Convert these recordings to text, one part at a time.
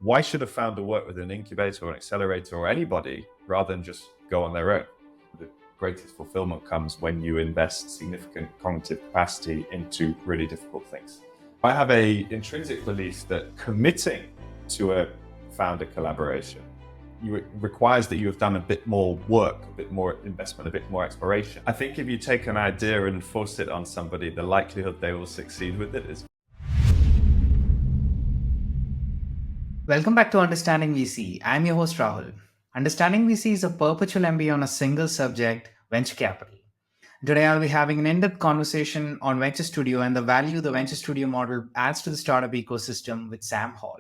Why should a founder work with an incubator or an accelerator or anybody rather than just go on their own? The greatest fulfillment comes when you invest significant cognitive capacity into really difficult things. I have an intrinsic belief that committing to a founder collaboration requires that you have done a bit more work, a bit more investment, a bit more exploration. I think if you take an idea and force it on somebody, the likelihood they will succeed with it is. Welcome back to Understanding VC. I'm your host Rahul. Understanding VC is a perpetual MBA on a single subject, venture capital. Today I'll be having an in-depth conversation on Venture Studio and the value the Venture Studio model adds to the startup ecosystem with Sam Hall.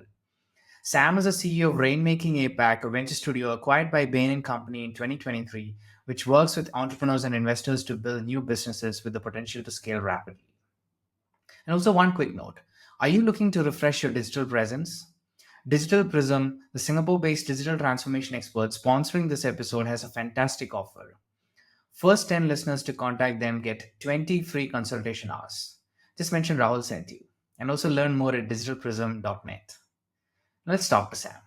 Sam is the CEO of Rainmaking APAC, a venture studio acquired by Bain & Company in 2023, which works with entrepreneurs and investors to build new businesses with the potential to scale rapidly. And also one quick note, are you looking to refresh your digital presence? Digital Prism, the Singapore-based digital transformation expert sponsoring this episode, has a fantastic offer. First 10 listeners to contact them get 20 free consultation hours. Just mention Rahul sent you. And also learn more at digitalprism.net. Let's talk to Sam.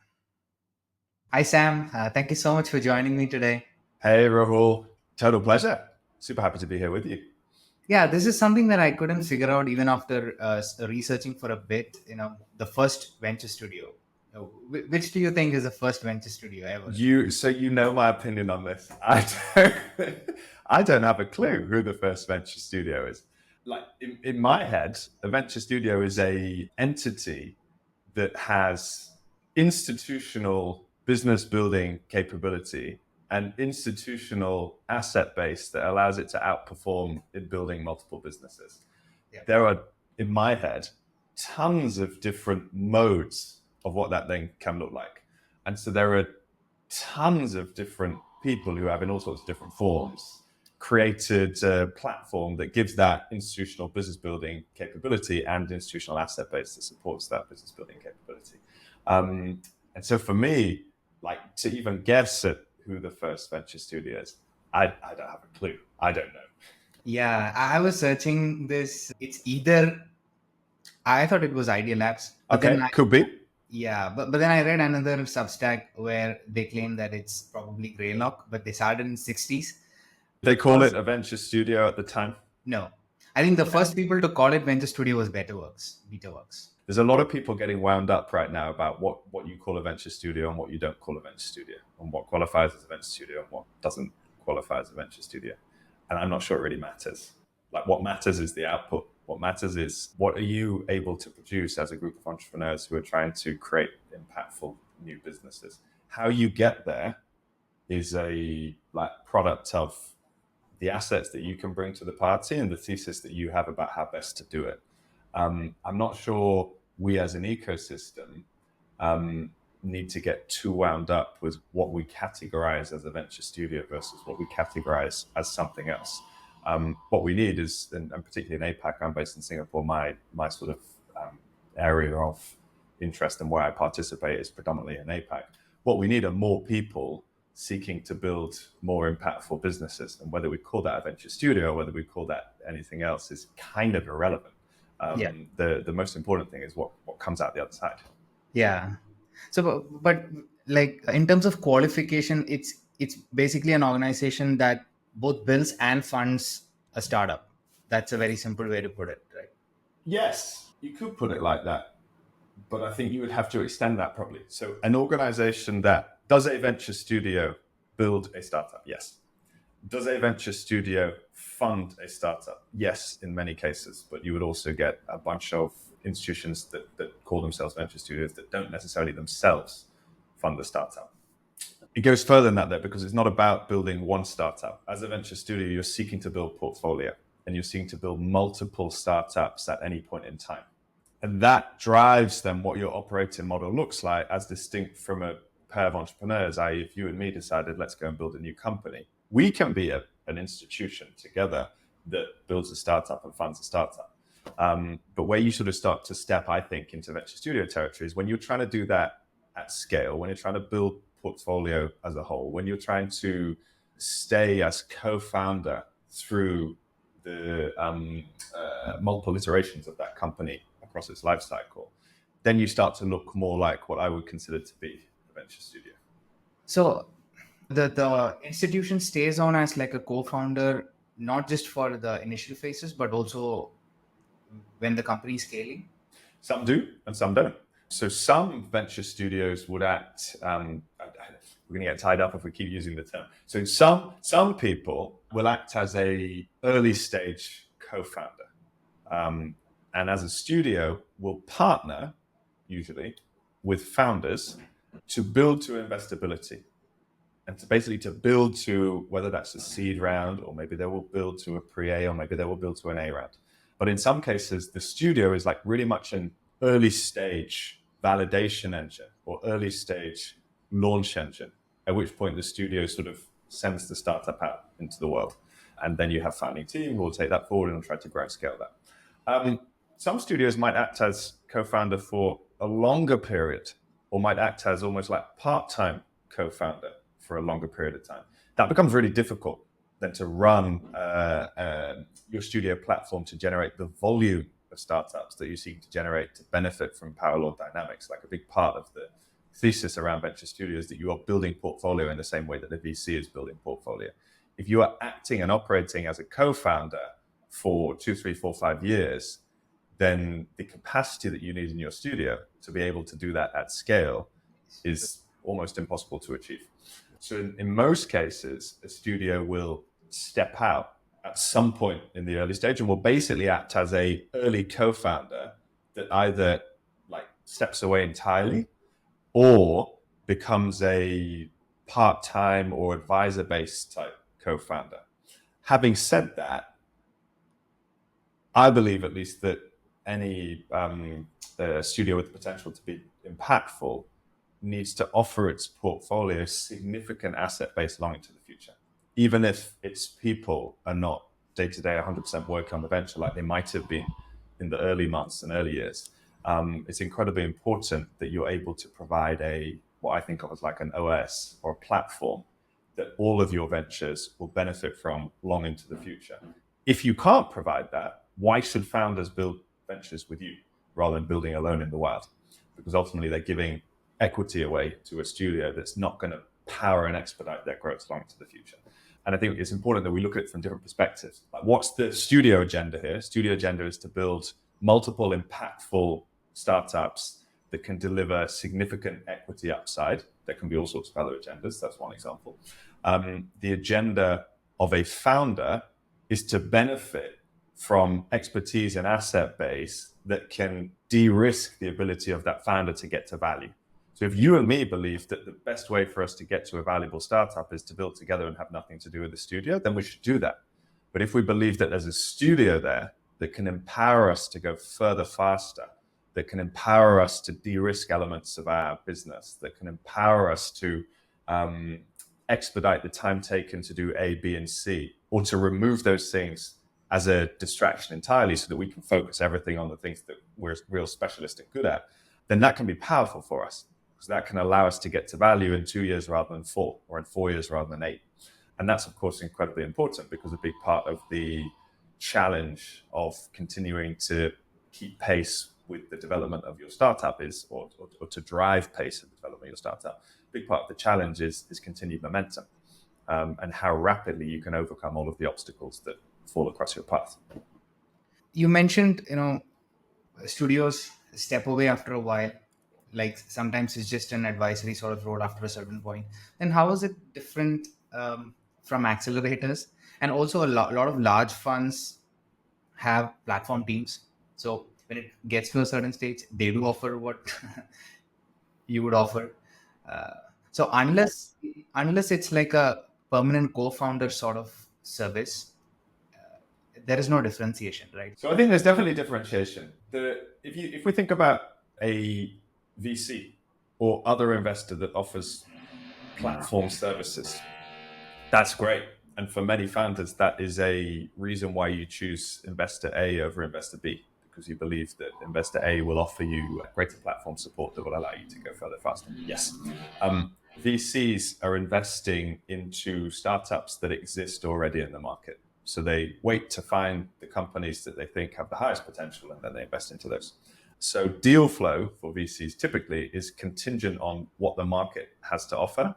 Hi, Sam. Thank you so much for joining me today. Hey, Rahul. Total pleasure. Super happy to be here with you. Yeah, this is something that I couldn't figure out even after researching for a bit. The first venture studio. Which do you think is the first venture studio ever? So you know my opinion on this. I don't have a clue who the first venture studio is. Like in my head, a venture studio is a entity that has institutional business building capability and institutional asset base that allows it to outperform in building multiple businesses. Yeah. There are, in my head, tons of different modes of what that then can look like. And so there are tons of different people who have in all sorts of different forms created a platform that gives that institutional business building capability and institutional asset base that supports that business building capability. And so for me, like to even guess at who the first venture studio is, I don't have a clue. I don't know. Yeah, I was searching this. It's either, I thought it was Idea Labs. Okay, could be. Yeah, but then I read another Substack where they claim that it's probably Greylock, but they started in the 60s. They call it a venture studio at the time? No. I think the first people to call it venture studio was Betaworks. There's a lot of people getting wound up right now about what you call a venture studio and what you don't call a venture studio, and what qualifies as a venture studio and what doesn't qualify as a venture studio. And I'm not sure it really matters. Like what matters is the output. What matters is what are you able to produce as a group of entrepreneurs who are trying to create impactful new businesses. How you get there is a product of the assets that you can bring to the party and the thesis that you have about how best to do it. I'm not sure we as an ecosystem need to get too wound up with what we categorize as a venture studio versus what we categorize as something else. What we need is, and particularly in APAC, I'm based in Singapore, my sort of area of interest and where I participate is predominantly in APAC. What we need are more people seeking to build more impactful businesses. And whether we call that a venture studio or whether we call that anything else is kind of irrelevant. The most important thing is what comes out the other side. Yeah. So, but like in terms of qualification, it's basically an organization that both builds and funds a startup. That's a very simple way to put it, right? Yes, you could put it like that. But I think you would have to extend that probably. So an organization that does a venture studio build a startup? Yes. Does a venture studio fund a startup? Yes, in many cases. But you would also get a bunch of institutions that call themselves venture studios that don't necessarily themselves fund the startup. It goes further than that though, because it's not about building one startup. As a venture studio, you're seeking to build portfolio and you're seeking to build multiple startups at any point in time. And that drives then what your operating model looks like as distinct from a pair of entrepreneurs, i.e. if you and me decided, let's go and build a new company, we can be an institution together that builds a startup and funds a startup. But where you sort of start to step, I think, into venture studio territory is when you're trying to do that at scale, when you're trying to build portfolio as a whole, when you're trying to stay as co-founder through the multiple iterations of that company across its life cycle, then you start to look more like what I would consider to be a venture studio. So the institution stays on as like a co-founder, not just for the initial phases, but also when the company is scaling. Some do and some don't. So some venture studios would act. We're going to get tied up if we keep using the term. So some people will act as a early stage co-founder, and as a studio will partner usually with founders to build to investability, and to basically to build to whether that's a seed round, or maybe they will build to a pre-A, or maybe they will build to an A round. But in some cases, the studio is like really much an early stage validation engine or early stage launch engine, at which point the studio sort of sends the startup out into the world. And then you have founding team who will take that forward and try to grow and scale that. Some studios might act as co-founder for a longer period, or might act as almost like part-time co-founder for a longer period of time. That becomes really difficult then to run your studio platform to generate the volume of startups that you seek to generate to benefit from power law dynamics. Like a big part of the thesis around venture studios that you are building portfolio in the same way that the VC is building portfolio. If you are acting and operating as a co-founder for 2, 3, 4, 5 years, then the capacity that you need in your studio to be able to do that at scale is almost impossible to achieve. So in most cases, a studio will step out at some point in the early stage and will basically act as a early co-founder that either like steps away entirely or becomes a part-time or advisor-based type co-founder. Having said that, I believe at least that any studio with the potential to be impactful needs to offer its portfolio significant asset base long into the future, even if its people are not day-to-day 100% working on the venture like they might have been in the early months and early years. It's incredibly important that you're able to provide what I think of as like an OS or a platform that all of your ventures will benefit from long into the future. If you can't provide that, why should founders build ventures with you rather than building alone in the wild? Because ultimately they're giving equity away to a studio that's not going to power and expedite their growth long into the future. And I think it's important that we look at it from different perspectives. Like, what's the studio agenda here? Studio agenda is to build multiple impactful startups that can deliver significant equity upside. There can be all sorts of other agendas. That's one example. The agenda of a founder is to benefit from expertise and asset base that can de-risk the ability of that founder to get to value. So if you and me believe that the best way for us to get to a valuable startup is to build together and have nothing to do with the studio, then we should do that. But if we believe that there's a studio there that can empower us to go further faster, that can empower us to de-risk elements of our business, that can empower us to expedite the time taken to do A, B, and C, or to remove those things as a distraction entirely so that we can focus everything on the things that we're real specialist and good at, then that can be powerful for us, because that can allow us to get to value in 2 years rather than 4, or in 4 years rather than 8. And that's, of course, incredibly important, because a big part of the challenge of continuing to keep pace with the development of your startup is, or to drive pace of the development of your startup, a big part of the challenge is continued momentum, and how rapidly you can overcome all of the obstacles that fall across your path. You mentioned, studios step away after a while. Like sometimes it's just an advisory sort of role after a certain point. Then how is it different from accelerators? And also a lot of large funds have platform teams. So when it gets to a certain stage, they do offer what you would offer. So unless it's like a permanent co-founder sort of service, there is no differentiation, right? So I think there's definitely differentiation. If we think about a VC or other investor that offers platform services, that's great. And for many founders, that is a reason why you choose investor A over investor B, because you believe that investor A will offer you greater platform support that will allow you to go further faster. Yes. VCs are investing into startups that exist already in the market. So they wait to find the companies that they think have the highest potential, and then they invest into those. So deal flow for VCs typically is contingent on what the market has to offer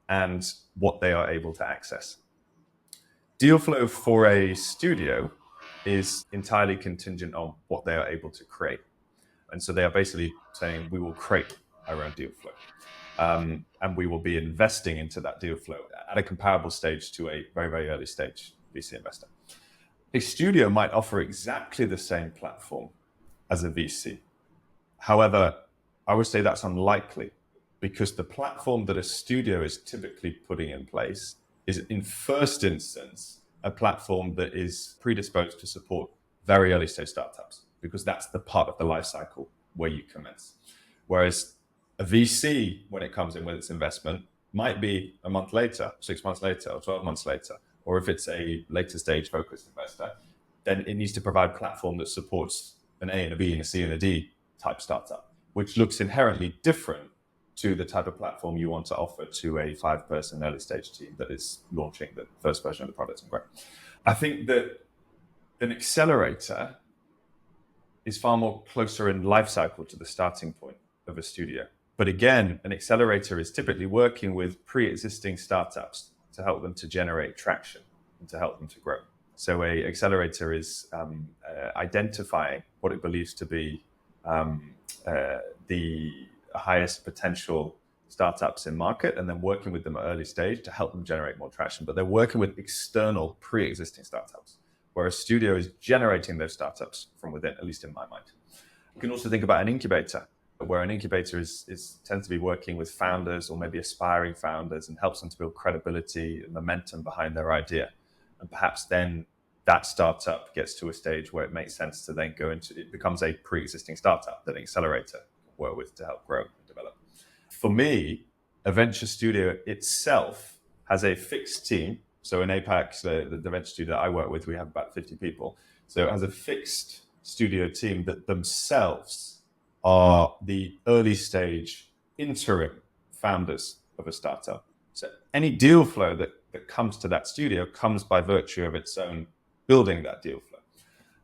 and what they are able to access. Deal flow for a studio is entirely contingent on what they are able to create. And so they are basically saying, we will create our own deal flow. And we will be investing into that deal flow at a comparable stage to a very, very early stage VC investor. A studio might offer exactly the same platform as a VC. However, I would say that's unlikely because the platform that a studio is typically putting in place is, in first instance, a platform that is predisposed to support very early stage startups, because that's the part of the life cycle where you commence. Whereas a VC, when it comes in with its investment, might be a month later, 6 months later, or 12 months later. Or if it's a later stage focused investor, then it needs to provide a platform that supports an A and a B and a C and a D type startup, which looks inherently different to the type of platform you want to offer to a 5-person early stage team that is launching the first version of the product and growing. I think that an accelerator is far more closer in life cycle to the starting point of a studio. But again, an accelerator is typically working with pre-existing startups to help them to generate traction and to help them to grow. So a accelerator is identifying what it believes to be the highest potential startups in market, and then working with them at early stage to help them generate more traction. But they're working with external pre-existing startups, whereas studio is generating those startups from within, at least in my mind. You can also think about an incubator, where an incubator tends to be working with founders or maybe aspiring founders and helps them to build credibility and momentum behind their idea. And perhaps then that startup gets to a stage where it makes sense to then go into, it becomes a pre-existing startup that an accelerator can work with to help grow and develop. For me, a venture studio itself has a fixed team. So in APAC, the venture studio that I work with, we have about 50 people. So it has a fixed studio team that themselves are the early stage interim founders of a startup. So any deal flow that comes to that studio comes by virtue of its own building that deal flow.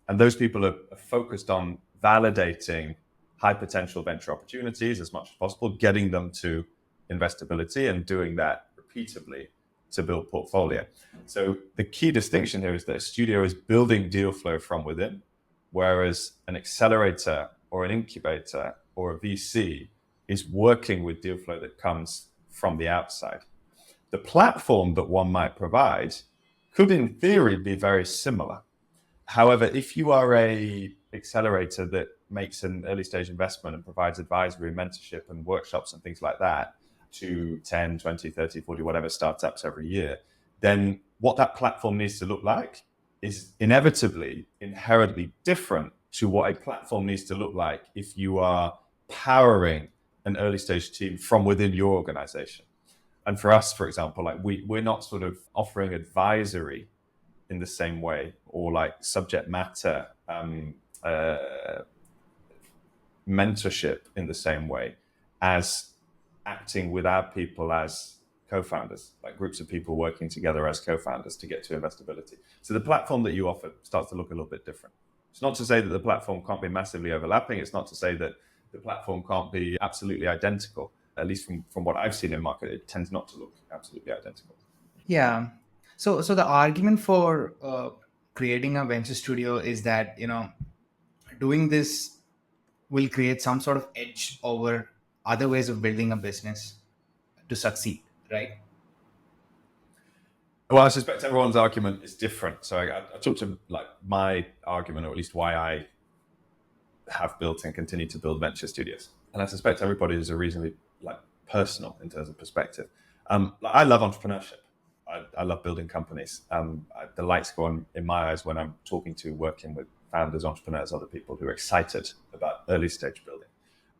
And those people are focused on validating high potential venture opportunities as much as possible, getting them to investability and doing that repeatedly to build portfolio. So the key distinction here is that a studio is building deal flow from within, whereas an accelerator or an incubator or a VC is working with deal flow that comes from the outside. The platform that one might provide could in theory be very similar. However, if you are a accelerator that makes an early stage investment and provides advisory, mentorship and workshops and things like that to 10, 20, 30, 40, whatever startups every year, then what that platform needs to look like is inevitably inherently different to what a platform needs to look like if you are powering an early stage team from within your organization. And for us, for example, like we're not sort of offering advisory in the same way, or like subject matter mentorship in the same way as acting with our people as co-founders, like groups of people working together as co-founders to get to investability. So the platform that you offer starts to look a little bit different. It's not to say that the platform can't be massively overlapping. It's not to say that the platform can't be absolutely identical. At least from what I've seen in market, it tends not to look absolutely identical. Yeah. So the argument for creating a venture studio is that, doing this will create some sort of edge over other ways of building a business to succeed, right? Well, I suspect everyone's argument is different. So I talked to like my argument, or at least why I have built and continue to build venture studios. And I suspect everybody is a reasonably like personal in terms of perspective. I love entrepreneurship. I love building companies. The lights go on in my eyes when I'm working with founders, entrepreneurs, other people who are excited about early stage building.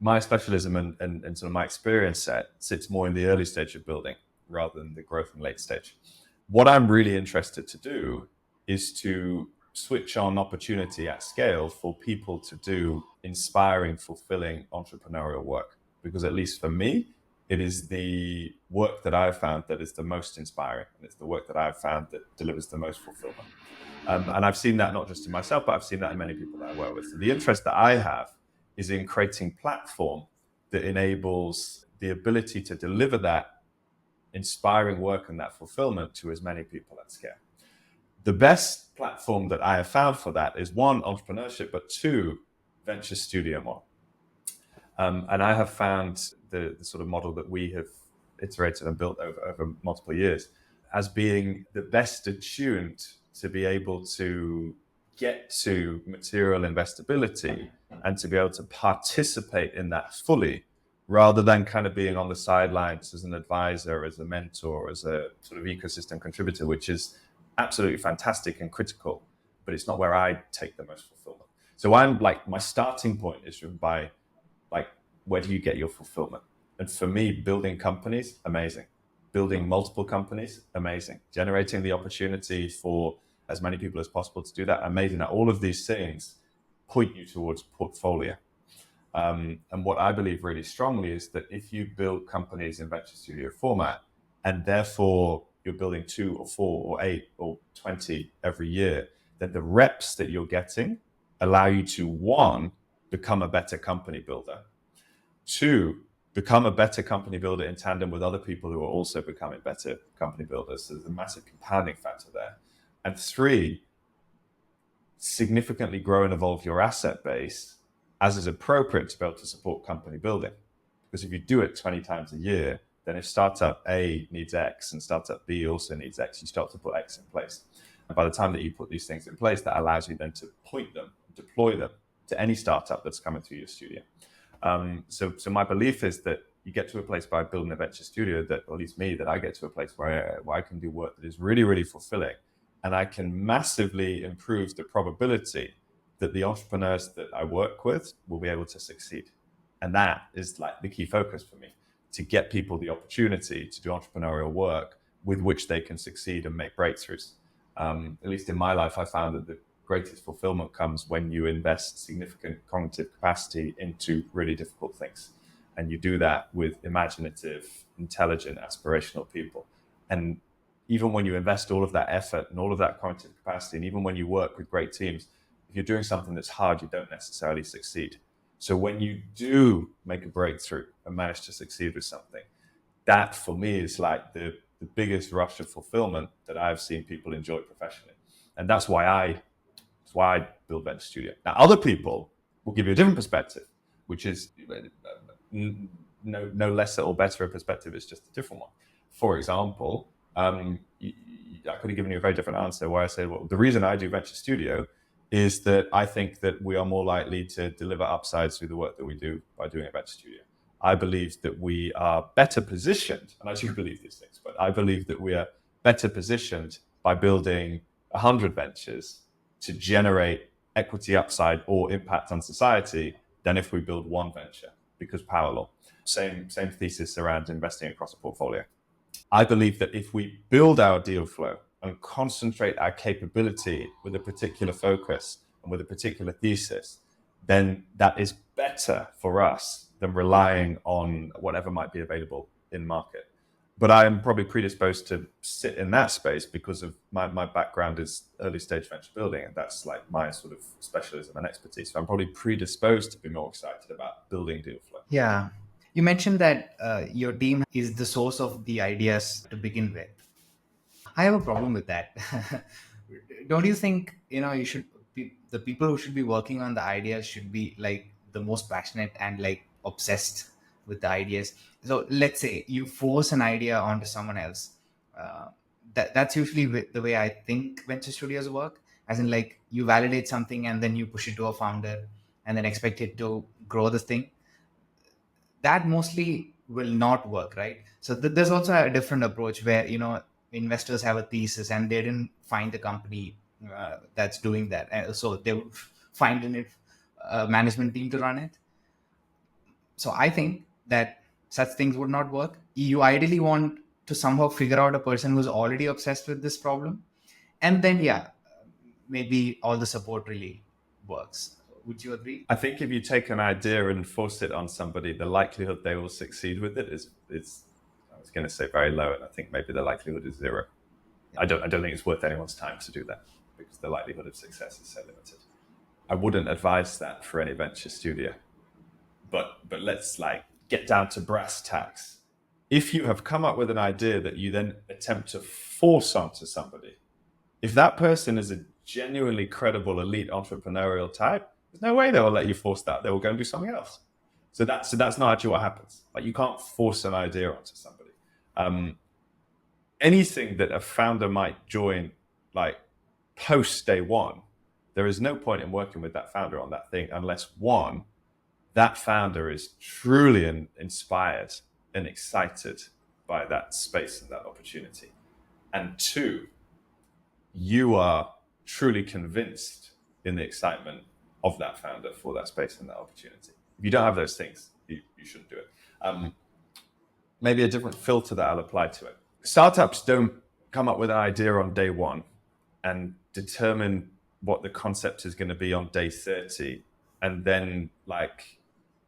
My specialism and sort of my experience set sits more in the early stage of building rather than the growth and late stage. What I'm really interested to do is to switch on opportunity at scale for people to do inspiring, fulfilling entrepreneurial work. Because at least for me, it is the work that I've found that is the most inspiring. And it's the work that I've found that delivers the most fulfillment. And I've seen that not just in myself, but I've seen that in many people that I work with. So the interest that I have is in creating platform that enables the ability to deliver that inspiring work and that fulfillment to as many people at scale. The best platform that I have found for that is one, entrepreneurship, but two, venture studio model. And I have found the sort of model that we have iterated and built over multiple years as being the best attuned to be able to get to material investability and to be able to participate in that fully, rather than kind of being on the sidelines as an advisor, as a mentor, as a sort of ecosystem contributor, which is absolutely fantastic and critical, but it's not where I take the most fulfillment. So I'm like, my starting point is driven by, like, where do you get your fulfillment? And for me, building companies, amazing. Building multiple companies, amazing. Generating the opportunity for as many people as possible to do that, amazing. Now, all of these things point you towards portfolio. And what I believe really strongly is that if you build companies in venture studio format, and therefore you're building 2 or 4 or 8 or 20 every year, then the reps that you're getting allow you to, one, become a better company builder, two, become a better company builder in tandem with other people who are also becoming better company builders. So there's a massive compounding factor there. And three, significantly grow and evolve your asset base as is appropriate to be able to support company building. Because if you do it 20 times a year, then if startup A needs X and startup B also needs X, you start to put X in place. And by the time that you put these things in place, that allows you then to point them, deploy them to any startup that's coming through your studio. So my belief is that you get to a place by building a venture studio that, or at least me, that I get to a place where I can do work that is really, really fulfilling. And I can massively improve the probability that the entrepreneurs that I work with will be able to succeed. And that is like the key focus for me, to get people the opportunity to do entrepreneurial work with which they can succeed and make breakthroughs. At least in my life, I found that the greatest fulfillment comes when you invest significant cognitive capacity into really difficult things. And you do that with imaginative, intelligent, aspirational people. And even when you invest all of that effort and all of that cognitive capacity, and even when you work with great teams, if you're doing something that's hard, you don't necessarily succeed. So when you do make a breakthrough and manage to succeed with something, that for me is like the biggest rush of fulfillment that I've seen people enjoy professionally. And that's why I build Venture Studio. Now, other people will give you a different perspective, which is no lesser or better a perspective. It's just a different one. For example, I could have given you a very different answer where I say, well, the reason I do Venture Studio is that I think that we are more likely to deliver upsides through the work that we do by doing a Venture Studio. I believe that we are better positioned, and I do believe these things, but I believe that we are better positioned by building 100 ventures to generate equity upside or impact on society than if we build one venture, because power law. Same thesis around investing across a portfolio. I believe that if we build our deal flow and concentrate our capability with a particular focus and with a particular thesis, then that is better for us than relying on whatever might be available in market. But I am probably predisposed to sit in that space because of my background is early stage venture building, and that's like my sort of specialism and expertise. So I'm probably predisposed to be more excited about building deal flow. Yeah. You mentioned that your team is the source of the ideas to begin with. I have a problem with that. Don't you think, you should be, the people who should be working on the ideas should be like the most passionate and like obsessed with the ideas? So let's say you force an idea onto someone else. Uh, that's usually the way I think venture studios work. As in, like, you validate something and then you push it to a founder and then expect it to grow the thing. That mostly will not work, right? So there's also a different approach where investors have a thesis and they didn't find a company that's doing that, so they would find a management team to run it. So I think that such things would not work. You ideally want to somehow figure out a person who's already obsessed with this problem, and then maybe all the support really works. Would you agree? I think if you take an idea and force it on somebody, the likelihood they will succeed with it is I was going to say very low, and I think maybe the likelihood is zero. I don't think it's worth anyone's time to do that because the likelihood of success is so limited. I wouldn't advise that for any venture studio. but let's like get down to brass tacks. If you have come up with an idea that you then attempt to force onto somebody, if that person is a genuinely credible elite entrepreneurial type, there's no way they will let you force that. They will go and do something else. So that's not actually what happens. Like, you can't force an idea onto somebody. Anything that a founder might join, like post day one, there is no point in working with that founder on that thing unless, one, that founder is truly inspired and excited by that space and that opportunity, and two, you are truly convinced in the excitement of that founder for that space and that opportunity. If you don't have those things, you shouldn't do it. Maybe a different filter that I'll apply to it. Startups don't come up with an idea on day one and determine what the concept is going to be on day 30 and then like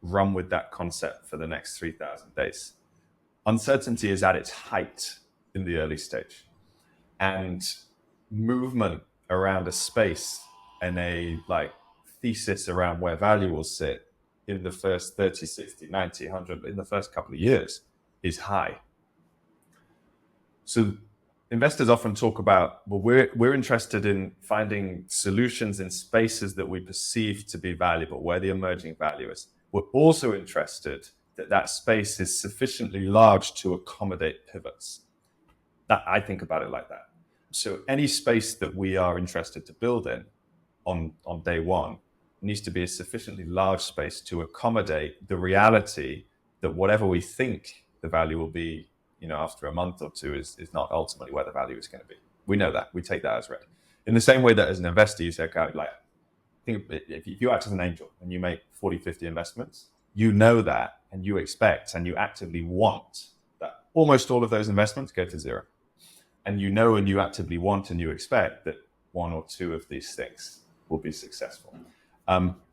run with that concept for the next 3,000 days. Uncertainty is at its height in the early stage, and movement around a space and a like thesis around where value will sit in the first 30, 60, 90, 100, in the first couple of years is high. So investors often talk about, well, we're interested in finding solutions in spaces that we perceive to be valuable, where the emerging value is. We're also interested that space is sufficiently large to accommodate pivots. That, I think about it like that. So any space that we are interested to build in on day one needs to be a sufficiently large space to accommodate the reality that whatever we think the value will be, after a month or two is not ultimately where the value is going to be. We know that. We take that as read. In the same way that as an investor, you say, okay, like, think if you act as an angel and you make 40, 50 investments, you know that, and you expect and you actively want that almost all of those investments go to zero. And you know, and you actively want and you expect that one or two of these things will be successful.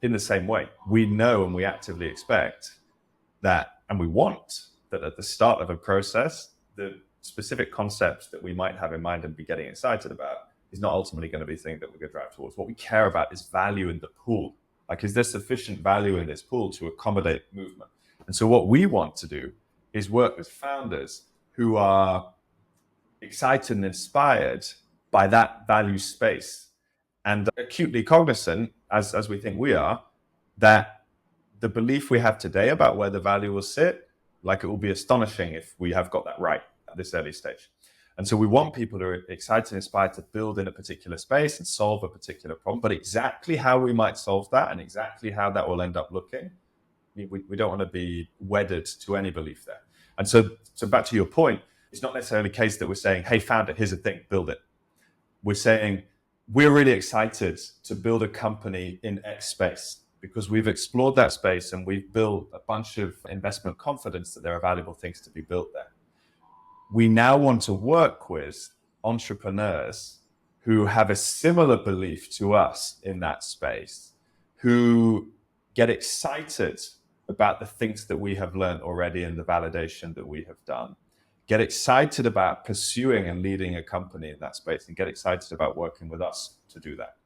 In the same way, we know and we actively expect that, and we want that at the start of a process, the specific concepts that we might have in mind and be getting excited about is not ultimately going to be the thing that we're going to drive towards. What we care about is value in the pool. Like, is there sufficient value in this pool to accommodate movement? And so what we want to do is work with founders who are excited and inspired by that value space and acutely cognizant, as we think we are, that the belief we have today about where the value will sit, like, it will be astonishing if we have got that right at this early stage. And so we want people who are excited and inspired to build in a particular space and solve a particular problem, but exactly how we might solve that and exactly how that will end up looking, we don't want to be wedded to any belief there. And so back to your point, it's not necessarily the case that we're saying, hey, founder, here's a thing, build it. We're saying, we're really excited to build a company in X space because we've explored that space and we've built a bunch of investment confidence that there are valuable things to be built there. We now want to work with entrepreneurs who have a similar belief to us in that space, who get excited about the things that we have learned already and the validation that we have done, get excited about pursuing and leading a company in that space, and get excited about working with us to do that.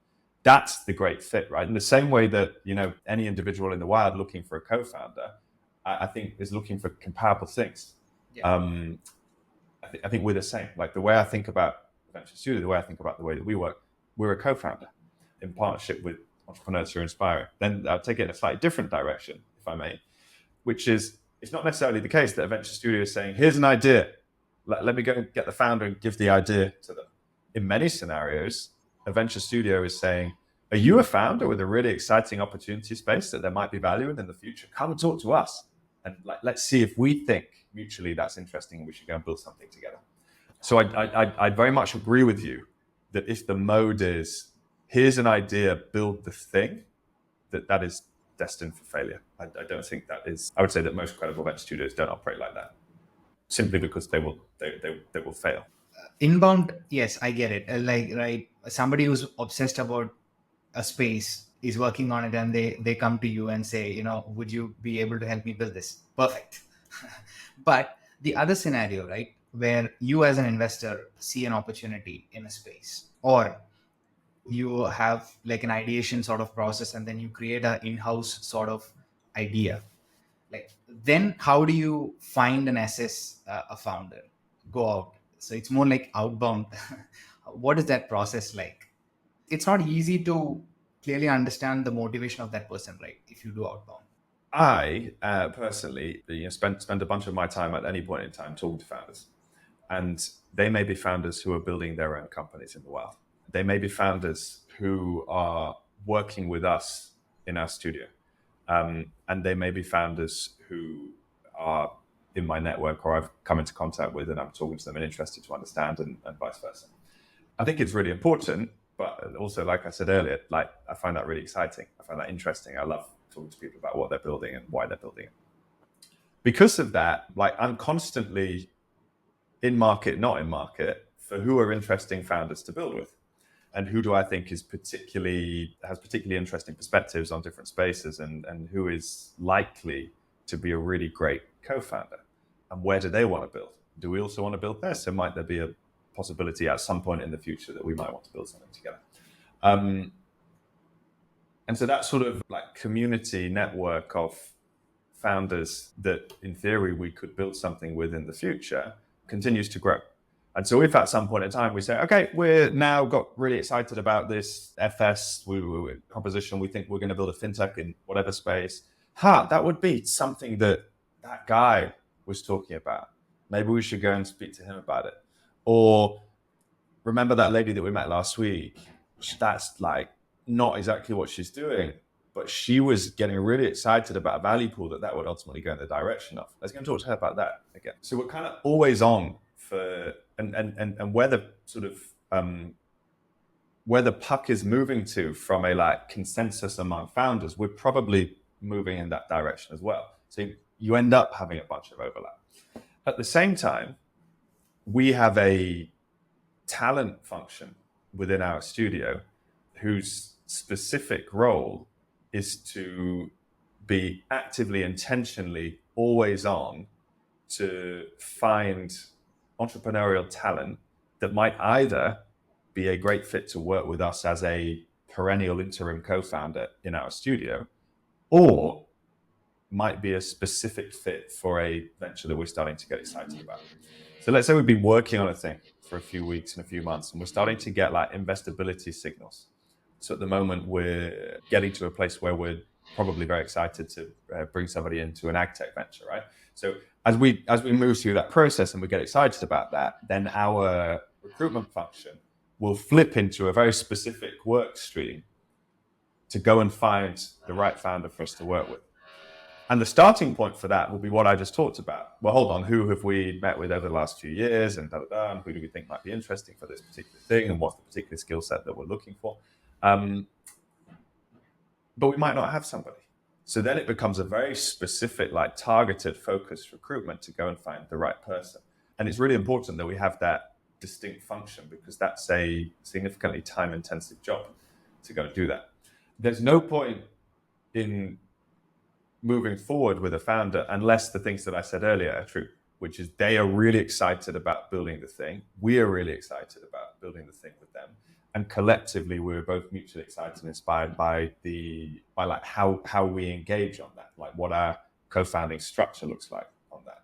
That's the great fit, right? In the same way that, any individual in the wild looking for a co-founder, I think is looking for comparable things. Yeah. I think we're the same. Like, the way I think about Venture Studio, the way I think about the way that we work, we're a co-founder in partnership with entrepreneurs who are inspiring. Then I'll take it in a slightly different direction, if I may, which is, it's not necessarily the case that a venture studio is saying, here's an idea, let me go and get the founder and give the idea to them. In many scenarios, a venture studio is saying, are you a founder with a really exciting opportunity space that there might be value in the future? Come and talk to us. And let's see if we think mutually that's interesting and we should go and build something together. So I very much agree with you that if the mode is, here's an idea, build the thing, that is destined for failure. I don't think that is. I would say that most credible venture studios don't operate like that, simply because they will fail. Inbound, yes, I get it. Right, somebody who's obsessed about a space is working on it, and they come to you and say, would you be able to help me build this? Perfect. But the other scenario, right, where you as an investor see an opportunity in a space, or you have like an ideation sort of process, and then you create an in-house sort of idea, Like, then how do you find and assess a founder? Go out. So it's more like outbound. What is that process like? It's not easy to clearly understand the motivation of that person, right? If you do outbound. I personally, spend a bunch of my time at any point in time talking to founders, and they may be founders who are building their own companies in the wild. They may be founders who are working with us in our studio, and they may be founders who are in my network or I've come into contact with, and I'm talking to them and interested to understand, and vice versa. I think it's really important, but also, like I said earlier, like I find that really exciting. I find that interesting. I love talking to people about what they're building and why they're building it. Because of that, like I'm constantly in market, not in market, for who are interesting founders to build with, and who do I think has particularly interesting perspectives on different spaces, and who is likely to be a really great co-founder, and where do they want to build? Do we also want to build there? So might there be a possibility at some point in the future that we might want to build something together? And so that sort of like community network of founders that in theory we could build something with in the future continues to grow. And so if at some point in time we say, okay, we're now got really excited about this FS proposition, we think we're going to build a fintech in whatever space, that would be something that guy was talking about. Maybe we should go and speak to him about it. Or remember that lady that we met last week? That's like not exactly what she's doing, but she was getting really excited about a value pool that would ultimately go in the direction of. Let's go and talk to her about that again. So we're kind of always on for, and where the sort of, where the puck is moving to from a like consensus among founders, we're probably moving in that direction as well. So you end up having a bunch of overlap. At the same time, we have a talent function within our studio whose specific role is to be actively, intentionally always on to find entrepreneurial talent that might either be a great fit to work with us as a perennial interim co-founder in our studio, or might be a specific fit for a venture that we're starting to get excited about. So let's say we've been working on a thing for a few weeks and a few months, and we're starting to get like investability signals. So at the moment, we're getting to a place where we're probably very excited to bring somebody into an ag tech venture, right? So as we move through that process and we get excited about that, then our recruitment function will flip into a very specific work stream to go and find the right founder for us to work with. And the starting point for that will be what I just talked about. Well, hold on, who have we met with over the last few years, and and who do we think might be interesting for this particular thing, and what's the particular skill set that we're looking for? But we might not have somebody. So then it becomes a very specific, like targeted, focused recruitment to go and find the right person. And it's really important that we have that distinct function, because that's a significantly time-intensive job to go and do that. There's no point in moving forward with a founder unless the things that I said earlier are true, which is they are really excited about building the thing. We are really excited about building the thing with them. And collectively, we're both mutually excited and inspired by like how we engage on that, like what our co-founding structure looks like on that.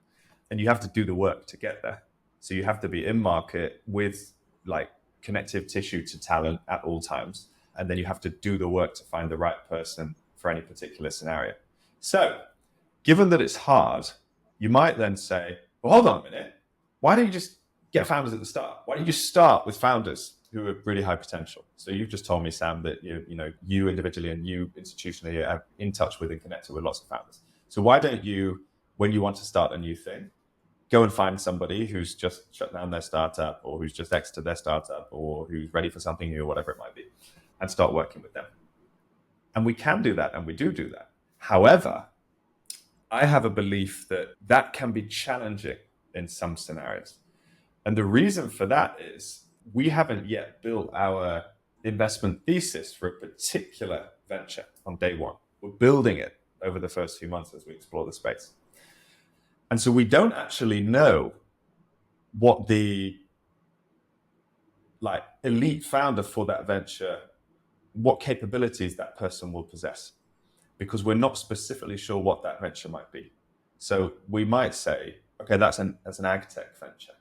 And you have to do the work to get there. So you have to be in market with like connective tissue to talent at all times. And then you have to do the work to find the right person for any particular scenario. So given that it's hard, you might then say, well, hold on a minute. Why don't you just get founders at the start? Why don't you just start with founders who are really high potential? So you've just told me, Sam, that you individually and you institutionally are in touch with and connected with lots of founders. So why don't you, when you want to start a new thing, go and find somebody who's just shut down their startup, or who's just exited their startup, or who's ready for something new, or whatever it might be, and start working with them. And we can do that, and we do that. However, I have a belief that can be challenging in some scenarios. And the reason for that is we haven't yet built our investment thesis for a particular venture on day one. We're building it over the first few months as we explore the space. And so we don't actually know what the like elite founder for that venture, what capabilities that person will possess. because we're not specifically sure what that venture might be. So we might say, okay, that's an ag tech venture.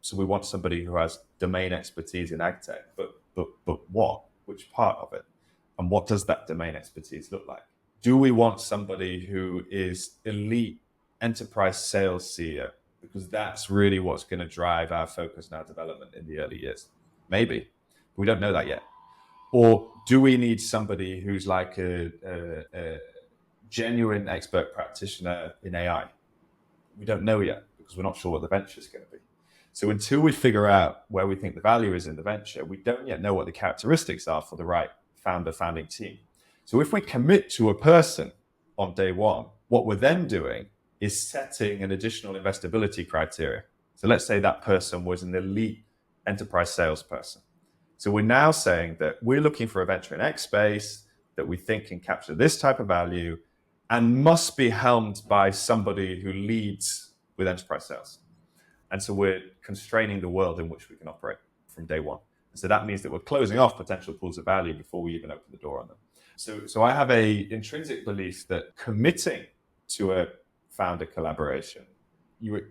So we want somebody who has domain expertise in ag tech, but what? Which part of it? And what does that domain expertise look like? Do we want somebody who is elite enterprise sales CEO? Because that's really what's going to drive our focus and our development in the early years. Maybe. We don't know that yet. Or do we need somebody who's like a genuine expert practitioner in AI? We don't know yet because we're not sure what the venture is going to be. So until we figure out where we think the value is in the venture, we don't yet know what the characteristics are for the right founding team. So if we commit to a person on day one, what we're then doing is setting an additional investability criteria. So let's say that person was an elite enterprise salesperson. So we're now saying that we're looking for a venture in X space that we think can capture this type of value and must be helmed by somebody who leads with enterprise sales. And so we're constraining the world in which we can operate from day one. So that means that we're closing off potential pools of value before we even open the door on them. So I have a intrinsic belief that committing to a founder collaboration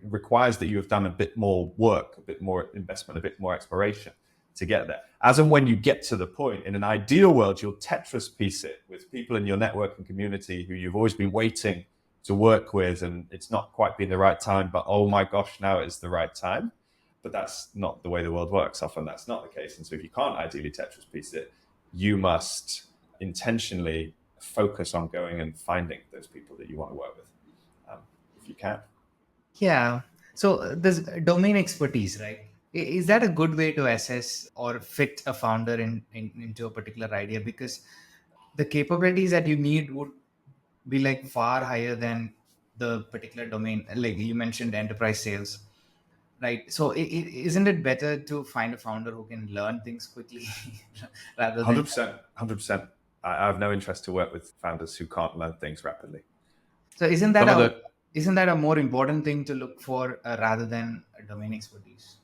requires that you have done a bit more work, a bit more investment, a bit more exploration to get there. As and when you get to the point, in an ideal world, you'll Tetris piece it with people in your network and community who you've always been waiting to work with, and it's not quite been the right time, but oh my gosh, now it's the right time. But that's not the way the world works. Often that's not the case. And so if you can't ideally Tetris piece it, you must intentionally focus on going and finding those people that you want to work with, if you can. Yeah. So this domain expertise, right? Is that a good way to assess or fit a founder into a particular idea? Because the capabilities that you need would be like far higher than the particular domain. Like you mentioned, enterprise sales, right? So isn't it better to find a founder who can learn things quickly rather than 100%. I have no interest to work with founders who can't learn things rapidly. So isn't that a more important thing to look for rather than a domain expertise?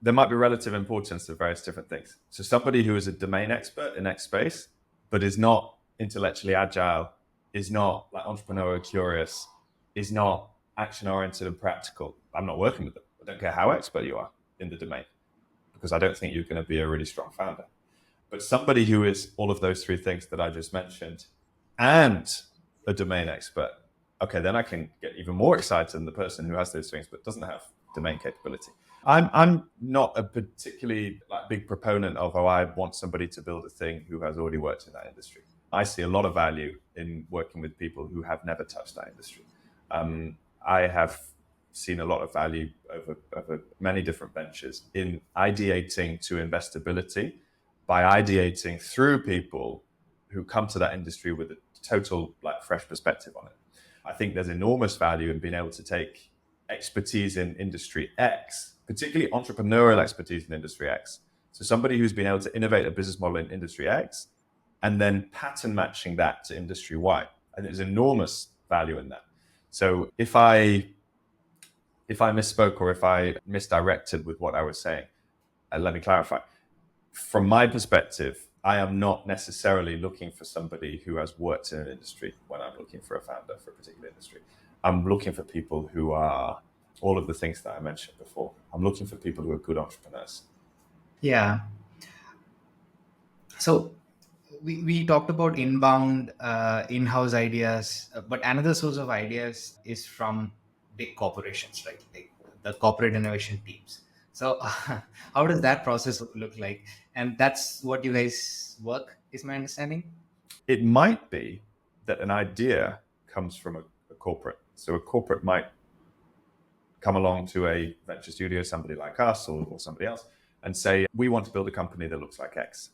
There might be relative importance to various different things. So somebody who is a domain expert in X space, but is not intellectually agile, is not like entrepreneurial curious, is not action oriented and practical, I'm not working with them. I don't care how expert you are in the domain, because I don't think you're going to be a really strong founder. But somebody who is all of those three things that I just mentioned and a domain expert, okay, then I can get even more excited than the person who has those things but doesn't have domain capability. I'm not a particularly big proponent of, I want somebody to build a thing who has already worked in that industry. I see a lot of value in working with people who have never touched that industry. I have seen a lot of value over many different ventures in ideating to investability by ideating through people who come to that industry with a total fresh perspective on it. I think there's enormous value in being able to take expertise in industry X, particularly entrepreneurial expertise in industry X. So somebody who's been able to innovate a business model in industry X and then pattern matching that to industry Y. And there's enormous value in that. So if I misspoke or if I misdirected with what I was saying, let me clarify. From my perspective, I am not necessarily looking for somebody who has worked in an industry when I'm looking for a founder for a particular industry. I'm looking for people who are all of the things that I mentioned before. I'm looking for people who are good entrepreneurs. Yeah. So we talked about inbound in-house ideas, but another source of ideas is from big corporations, right? Like the corporate innovation teams. So how does that process look like? And that's what you guys work, is my understanding? It might be that an idea comes from a corporate. So a corporate might come along to a venture studio, somebody like us or somebody else, and say, we want to build a company that looks like X.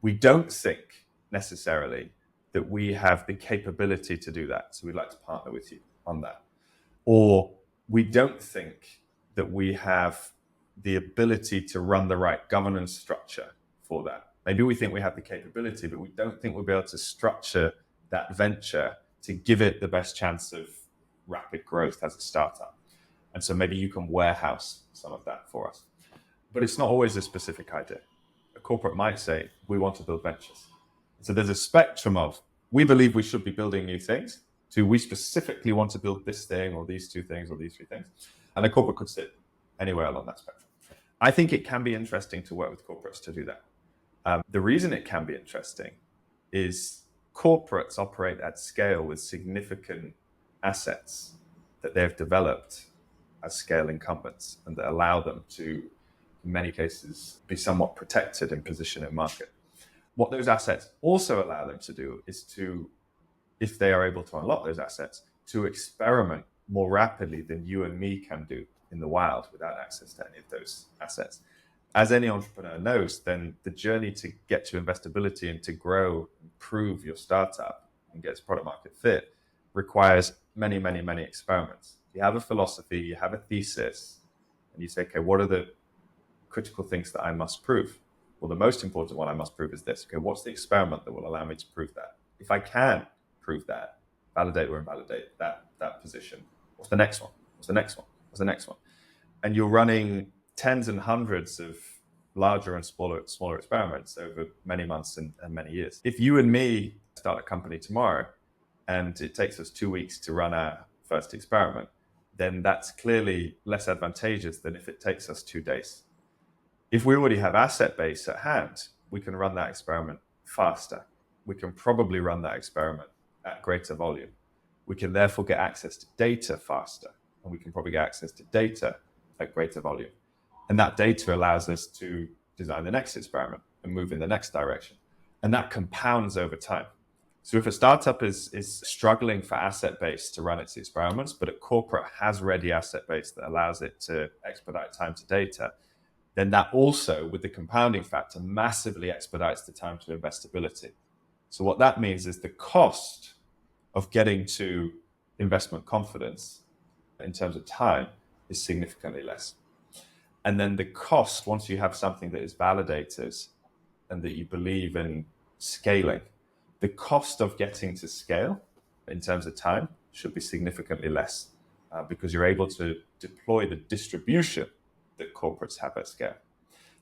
We don't think necessarily that we have the capability to do that. So we'd like to partner with you on that. Or we don't think that we have the ability to run the right governance structure for that. Maybe we think we have the capability, but we don't think we'll be able to structure that venture to give it the best chance of rapid growth as a startup. And so maybe you can warehouse some of that for us. But it's not always a specific idea. A corporate might say, we want to build ventures. So there's a spectrum of we believe we should be building new things, to we specifically want to build this thing or these two things or these three things. And a corporate could sit anywhere along that spectrum. I think it can be interesting to work with corporates to do that. The reason it can be interesting is corporates operate at scale with significant assets that they've developed as scale incumbents and that allow them to, in many cases, be somewhat protected in position in market. What those assets also allow them to do is to, if they are able to unlock those assets, to experiment more rapidly than you and me can do in the wild without access to any of those assets. As any entrepreneur knows, then the journey to get to investability and to grow, improve your startup and get its product market fit requires many, many, many experiments. You have a philosophy, you have a thesis, and you say, okay, what are the critical things that I must prove? Well, the most important one I must prove is this. Okay, what's the experiment that will allow me to prove that? If I can prove that, validate or invalidate that position, what's the next one? What's the next one? What's the next one? And you're running tens and hundreds of larger and smaller experiments over many months and many years. If you and me start a company tomorrow and it takes us 2 weeks to run our first experiment, then that's clearly less advantageous than if it takes us 2 days. If we already have asset base at hand, we can run that experiment faster. We can probably run that experiment at greater volume. We can therefore get access to data faster, and we can probably get access to data at greater volume. And that data allows us to design the next experiment and move in the next direction. And that compounds over time. So if a startup is struggling for asset base to run its experiments, but a corporate has ready asset base that allows it to expedite time to data, then that also, with the compounding factor, massively expedites the time to investability. So what that means is the cost of getting to investment confidence in terms of time is significantly less. And then the cost, once you have something that is validated and that you believe in scaling, the cost of getting to scale in terms of time should be significantly less because you're able to deploy the distribution that corporates have at scale.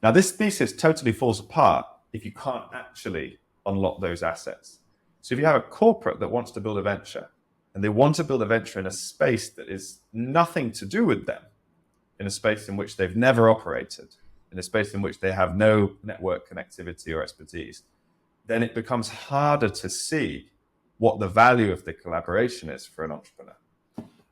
Now, this thesis totally falls apart if you can't actually unlock those assets. So if you have a corporate that wants to build a venture and they want to build a venture in a space that is nothing to do with them, in a space in which they've never operated, in a space in which they have no network connectivity or expertise, then it becomes harder to see what the value of the collaboration is for an entrepreneur.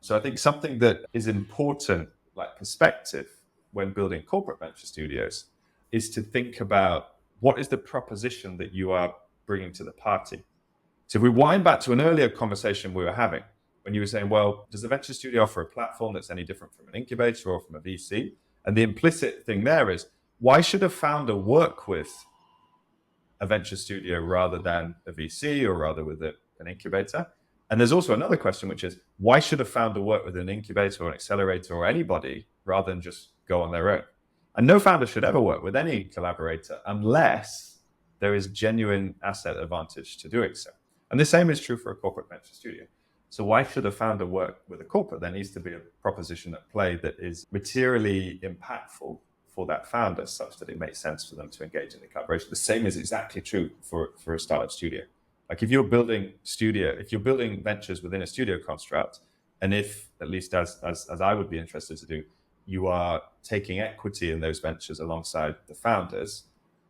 So I think something that is important, like perspective, when building corporate venture studios, is to think about what is the proposition that you are bringing to the party. So if we wind back to an earlier conversation we were having, when you were saying, well, does the venture studio offer a platform that's any different from an incubator or from a VC? And the implicit thing there is, why should a founder work with a venture studio rather than a VC or rather with an incubator? And there's also another question, which is, why should a founder work with an incubator or an accelerator or anybody rather than just go on their own? And no founder should ever work with any collaborator unless there is genuine asset advantage to doing so. And the same is true for a corporate venture studio. So why should a founder work with a corporate? There needs to be a proposition at play that is materially impactful for that founder such that it makes sense for them to engage in the collaboration. The same is exactly true for a startup studio. Like if you're building ventures within a studio construct, and if, at least as I would be interested to do, you are taking equity in those ventures alongside the founders,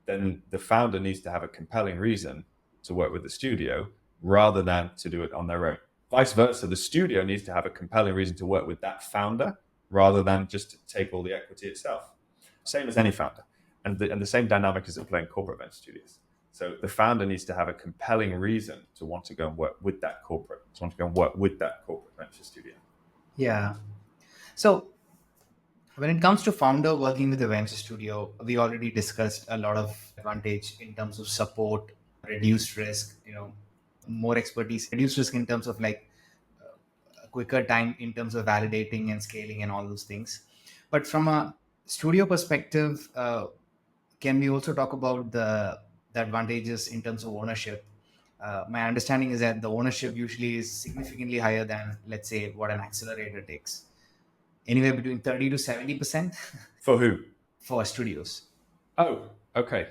then the founder needs to have a compelling reason to work with the studio rather than to do it on their own. Vice versa, the studio needs to have a compelling reason to work with that founder rather than just to take all the equity itself. Same as any founder. And the same dynamic is at play in corporate venture studios. So the founder needs to have a compelling reason to want to go and work with that corporate, venture studio. Yeah. So when it comes to founder working with a venture studio, we already discussed a lot of advantage in terms of support, reduced risk, more expertise, reduced risk in terms of like a quicker time in terms of validating and scaling and all those things. But from a studio perspective, can we also talk about the advantages in terms of ownership? My understanding is that the ownership usually is significantly higher than, let's say, what an accelerator takes. Anywhere between 30 to 70%. For who? For studios. Oh, okay.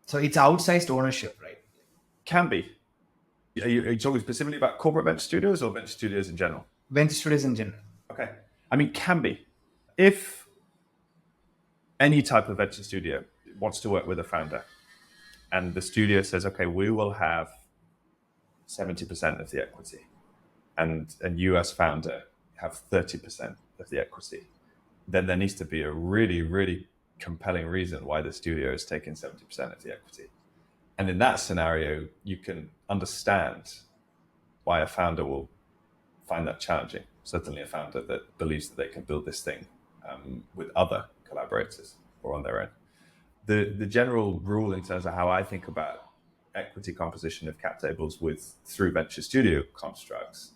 So it's outsized ownership, right? Can be. Are you talking specifically about corporate venture studios or venture studios in general? Venture studios in general. Okay. I mean, can be. If any type of venture studio wants to work with a founder and the studio says, okay, we will have 70% of the equity and you as founder have 30% of the equity, then there needs to be a really, really compelling reason why the studio is taking 70% of the equity. And in that scenario, you can understand why a founder will find that challenging. Certainly a founder that believes that they can build this thing with other collaborators or on their own. The general rule in terms of how I think about equity composition of cap tables through venture studio constructs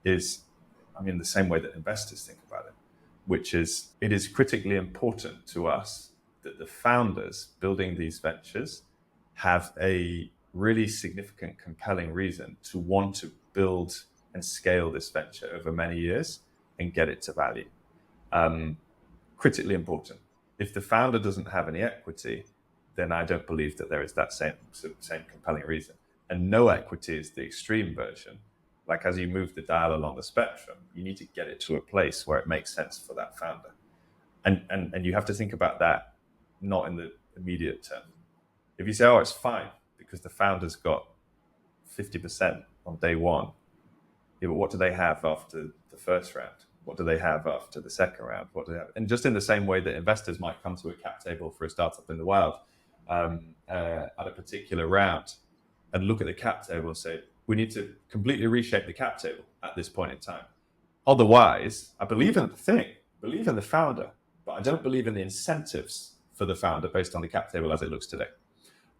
is, I mean, the same way that investors think about it, which is it is critically important to us that the founders building these ventures have a really significant, compelling reason to want to build and scale this venture over many years and get it to value. Critically important. If the founder doesn't have any equity, then I don't believe that there is that same compelling reason. And no equity is the extreme version. Like as you move the dial along the spectrum, you need to get it to a place where it makes sense for that founder. And you have to think about that not in the immediate term. If you say, oh, it's fine because the founder's got 50% on day one, yeah, but what do they have after the first round? What do they have after the second round? What do they have? And just in the same way that investors might come to a cap table for a startup in the wild at a particular round and look at the cap table and say, we need to completely reshape the cap table at this point in time. Otherwise, I believe in the thing, believe in the founder, but I don't believe in the incentives for the founder based on the cap table as it looks today.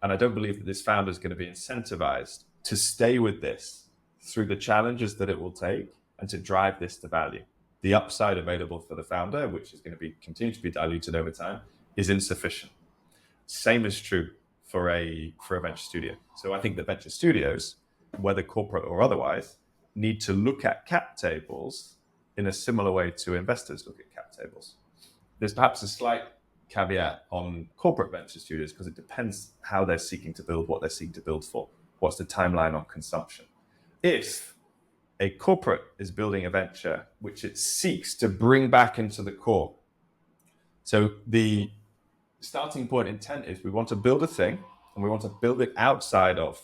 And I don't believe that this founder is going to be incentivized to stay with this through the challenges that it will take and to drive this to value. The upside available for the founder, which is going to continue to be diluted over time, is insufficient. Same is true for a venture studio. So I think that venture studios, whether corporate or otherwise, need to look at cap tables in a similar way to investors look at cap tables. There's perhaps a slight caveat on corporate venture studios because it depends how they're seeking to build, what they're seeking to build for. What's the timeline on consumption? If a corporate is building a venture which it seeks to bring back into the core, so the starting point intent is we want to build a thing and we want to build it outside of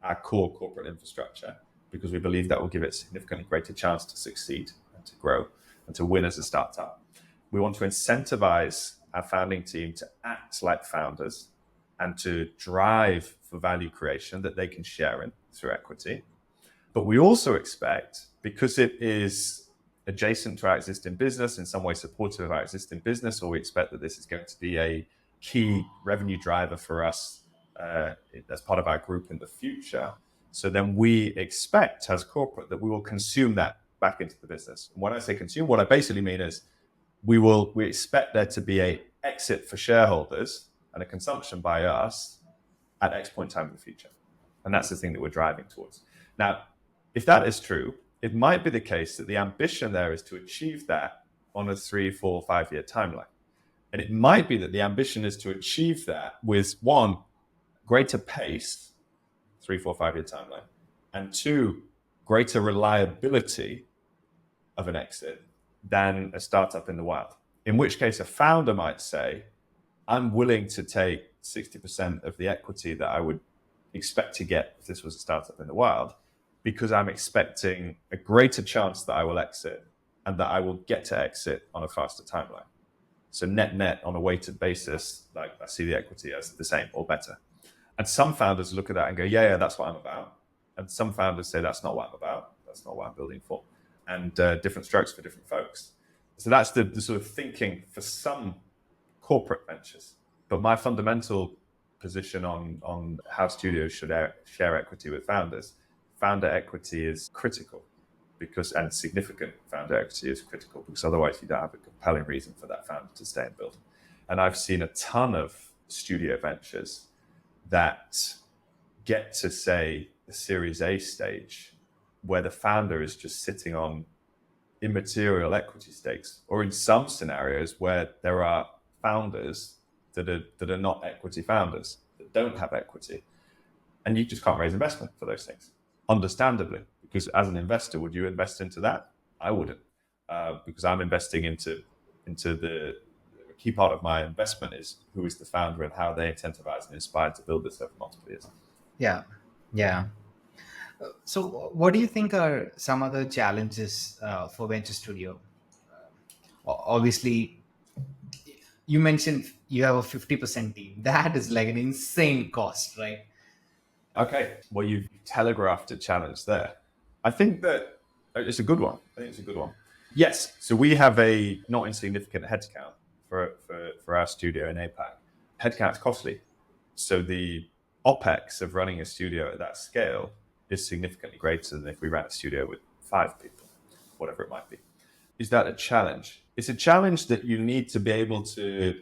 our core corporate infrastructure because we believe that will give it a significantly greater chance to succeed and to grow and to win as a startup. We want to incentivize our founding team to act like founders and to drive for value creation that they can share in through equity. But we also expect, because it is adjacent to our existing business, in some way supportive of our existing business, or we expect that this is going to be a key revenue driver for us as part of our group in the future. So then we expect as corporate that we will consume that back into the business. And when I say consume, what I basically mean is we expect there to be a exit for shareholders and a consumption by us at X point in time in the future. And that's the thing that we're driving towards. Now, if that is true, it might be the case that the ambition there is to achieve that on a 3, 4, 5 year timeline. And it might be that the ambition is to achieve that with one, greater pace, 3, 4, 5 year timeline, and two, greater reliability of an exit than a startup in the wild. In which case a founder might say, I'm willing to take 60% of the equity that I would expect to get if this was a startup in the wild, because I'm expecting a greater chance that I will exit and that I will get to exit on a faster timeline. So net on a weighted basis, like I see the equity as the same or better. And some founders look at that and go, yeah, that's what I'm about. And some founders say, that's not what I'm about. That's not what I'm building for. And different strokes for different folks. So that's the sort of thinking for some corporate ventures. But my fundamental position on how studios should share equity with founders, founder equity is critical and significant founder equity is critical because otherwise you don't have a compelling reason for that founder to stay and build. And I've seen a ton of studio ventures that get to, say, the Series A stage where the founder is just sitting on immaterial equity stakes, or in some scenarios where there are founders that are not equity founders, that don't have equity. And you just can't raise investment for those things. understandably, because as an investor, would you invest into that? I wouldn't, because I'm investing into the key part of my investment is who is the founder and how they incentivize and inspire to build this over multiple years. Yeah, yeah. So, what do you think are some other challenges for venture studio? Obviously, you mentioned you have a 50% team. That is like an insane cost, right? Okay, well, you've telegraphed a challenge there. I think that it's a good one. I think it's a good one. Yes, so we have a not insignificant headcount for our studio in APAC. Headcount's costly. So the OPEX of running a studio at that scale is significantly greater than if we ran a studio with 5 people, whatever it might be. Is that a challenge? It's a challenge that you need to be able to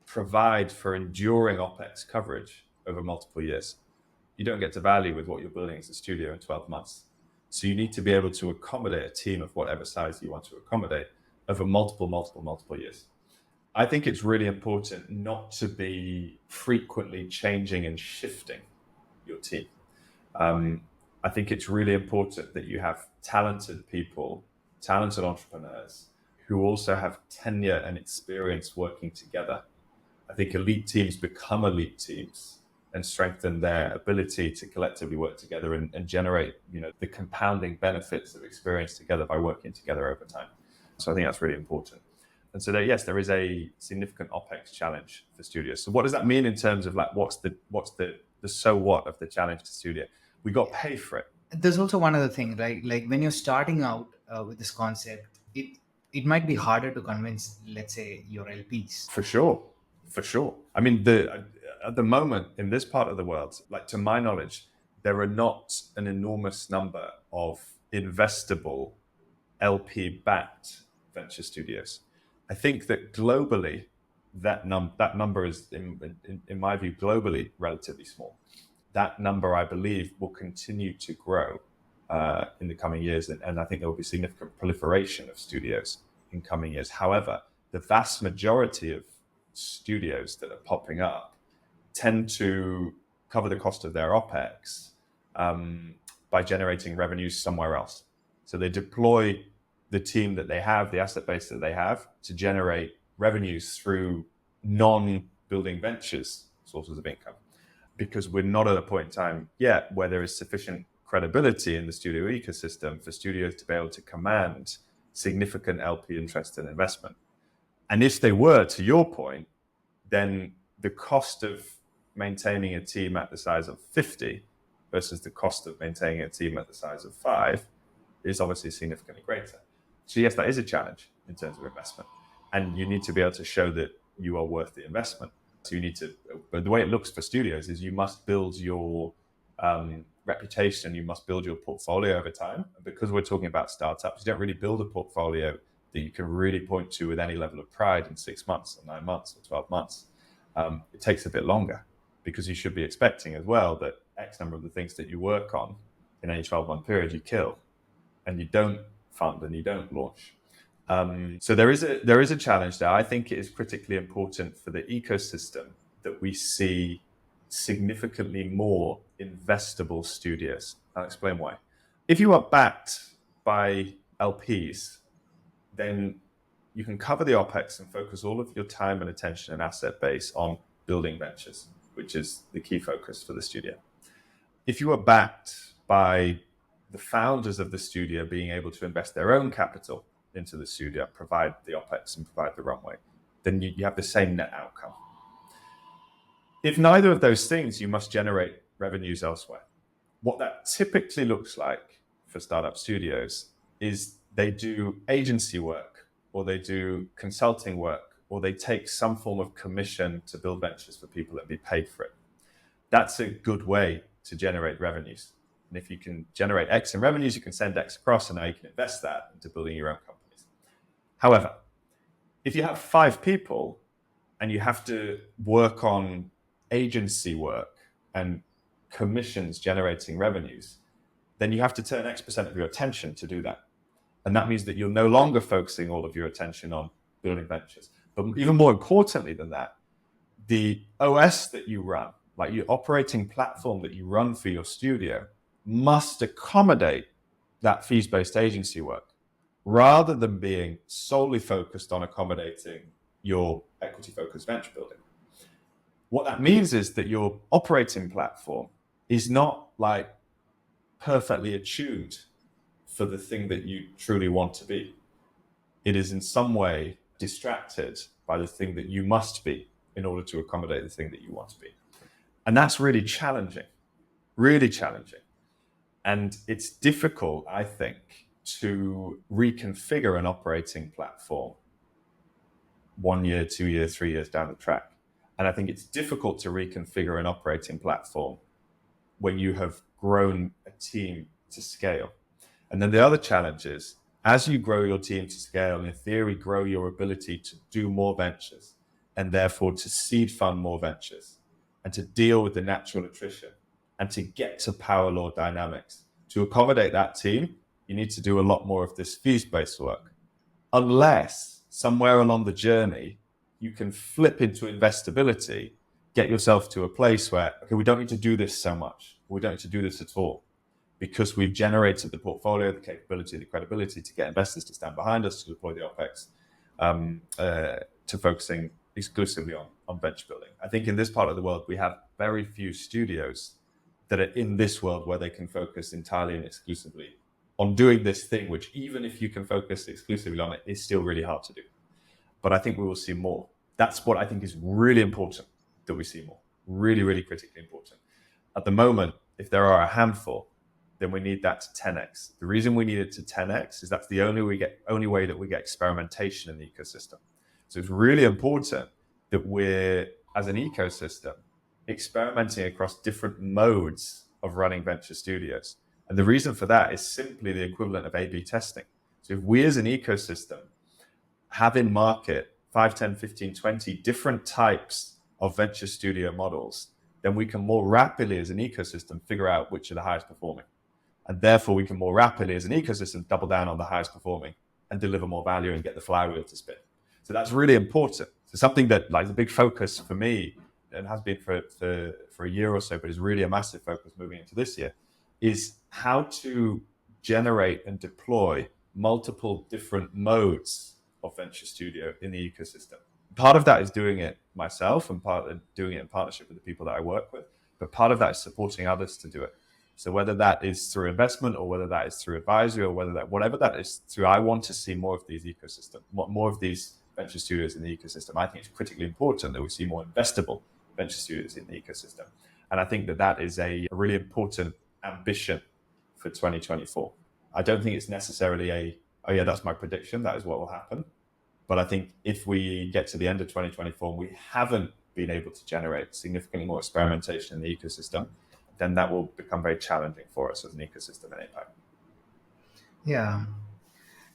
provide for enduring OPEX coverage over multiple years. You don't get to value with what you're building as a studio in 12 months. So you need to be able to accommodate a team of whatever size you want to accommodate over multiple years. I think it's really important not to be frequently changing and shifting your team. I think it's really important that you have talented people, talented entrepreneurs who also have tenure and experience working together. I think elite teams become elite teams and strengthen their ability to collectively work together and generate, the compounding benefits of experience together by working together over time. So I think that's really important. And so yes, there is a significant OPEX challenge for studios. So what does that mean in terms of what's the so what of the challenge to studio? We got paid for it. There's also one other thing, right? Like when you're starting out with this concept, it might be harder to convince, let's say, your LPs. For sure. I mean, at the moment in this part of the world, to my knowledge, there are not an enormous number of investable LP-backed venture studios. I think that globally, that number is, in my view, globally relatively small. That number, I believe, will continue to grow in the coming years, and I think there will be significant proliferation of studios in coming years. However, the vast majority of studios that are popping up tend to cover the cost of their OPEX by generating revenues somewhere else. So they deploy the team that they have, the asset base that they have, to generate revenues through non-building ventures sources of income. Because we're not at a point in time yet where there is sufficient credibility in the studio ecosystem for studios to be able to command significant LP interest and investment. And if they were, to your point, then the cost of maintaining a team at the size of 50 versus the cost of maintaining a team at the size of 5 is obviously significantly greater. So yes, that is a challenge in terms of investment. And you need to be able to show that you are worth the investment. So you need to, but the way it looks for studios is you must build your reputation, you must build your portfolio over time. And because we're talking about startups, you don't really build a portfolio that you can really point to with any level of pride in 6 months or 9 months or 12 months. It takes a bit longer because you should be expecting as well that X number of the things that you work on in any 12-month period you kill and you don't fund and you don't launch. So there is a challenge there. I think it is critically important for the ecosystem that we see significantly more investable studios. I'll explain why. If you are backed by LPs, then you can cover the OPEX and focus all of your time and attention and asset base on building ventures, which is the key focus for the studio. If you are backed by the founders of the studio being able to invest their own capital into the studio, provide the OPEX and provide the runway, then you have the same net outcome. If neither of those things, you must generate revenues elsewhere. What that typically looks like for startup studios is they do agency work, or they do consulting work, or they take some form of commission to build ventures for people and be paid for it. That's a good way to generate revenues. And if you can generate X in revenues, you can send X across, and now you can invest that into building your own companies. However, if you have 5 people and you have to work on agency work and commissions generating revenues, then you have to turn X% of your attention to do that. And that means that you're no longer focusing all of your attention on building ventures. But even more importantly than that, the OS that you run, like your operating platform that you run for your studio, must accommodate that fees-based agency work rather than being solely focused on accommodating your equity-focused venture building. What that means is that your operating platform is not like perfectly attuned for the thing that you truly want to be. It is in some way distracted by the thing that you must be in order to accommodate the thing that you want to be. And that's really challenging, really challenging. And it's difficult, I think, to reconfigure an operating platform 1 year, 2 years, 3 years down the track. And I think it's difficult to reconfigure an operating platform when you have grown a team to scale. And then the other challenge is, as you grow your team to scale, and in theory, grow your ability to do more ventures, and therefore to seed fund more ventures, and to deal with the natural attrition, and to get to power law dynamics. To accommodate that team, you need to do a lot more of this fees-based work. Unless somewhere along the journey, you can flip into investability, get yourself to a place where, okay, we don't need to do this so much. We don't need to do this at all, because we've generated the portfolio, the capability, the credibility to get investors to stand behind us, to deploy the OpEx, to focusing exclusively on venture building. I think in this part of the world, we have very few studios that are in this world where they can focus entirely and exclusively on doing this thing, which even if you can focus exclusively on it, is still really hard to do. But I think we will see more. That's what I think is really important, that we see more. Really, really critically important. At the moment, if there are a handful, then we need that to 10x. The reason we need it to 10x is that's the only way that we get experimentation in the ecosystem. So it's really important that we're, as an ecosystem, experimenting across different modes of running venture studios. And the reason for that is simply the equivalent of A/B testing. So if we as an ecosystem have in market 5, 10, 15, 20 different types of venture studio models, then we can more rapidly as an ecosystem figure out which are the highest performing. And therefore we can more rapidly as an ecosystem double down on the highest performing and deliver more value and get the flywheel to spin. So that's really important. So something that like the big focus for me, and has been for a year or so, but is really a massive focus moving into this year, is how to generate and deploy multiple different modes of venture studio in the ecosystem. Part of that is doing it myself, and part of doing it in partnership with the people that I work with, but part of that is supporting others to do it. So whether that is through investment or whether that is through advisory or whatever that is through, I want to see more of these ecosystems, more of these venture studios in the ecosystem. I think it's critically important that we see more investable venture studios in the ecosystem. And I think that is a really important ambition for 2024. I don't think it's necessarily oh yeah, that's my prediction, that is what will happen. But I think if we get to the end of 2024 and we haven't been able to generate significantly more experimentation in the ecosystem, then that will become very challenging for us as an ecosystem in APAC. Yeah.